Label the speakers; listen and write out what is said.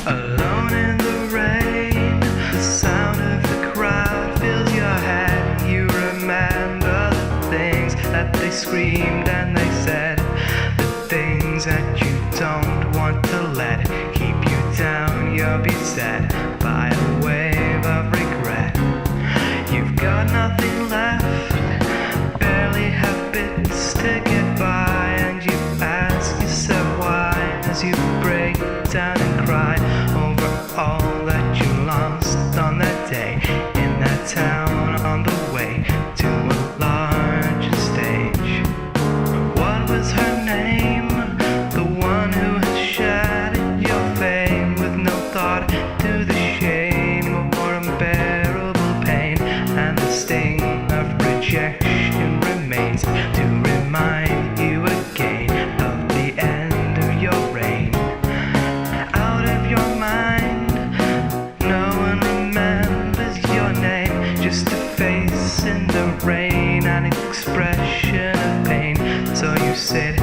Speaker 1: Alone in the rain, the sound of the crowd fills your head. You remember the things that they screamed and they said, the things that you don't want to let keep you down. You'll be beset by a wave of regret. You've got nothing left, barely have bits to get by, and you ask yourself why as you break down and cry over all that you lost on that day in that town on the way to a larger stage. What was her name? The one who had shattered your fame with no thought to the shame or unbearable pain, and the sting of rejection remains to remind you again of the end of your reign. Out of your mind, no one remembers your name, just a face in the rain, an expression of pain. So you sit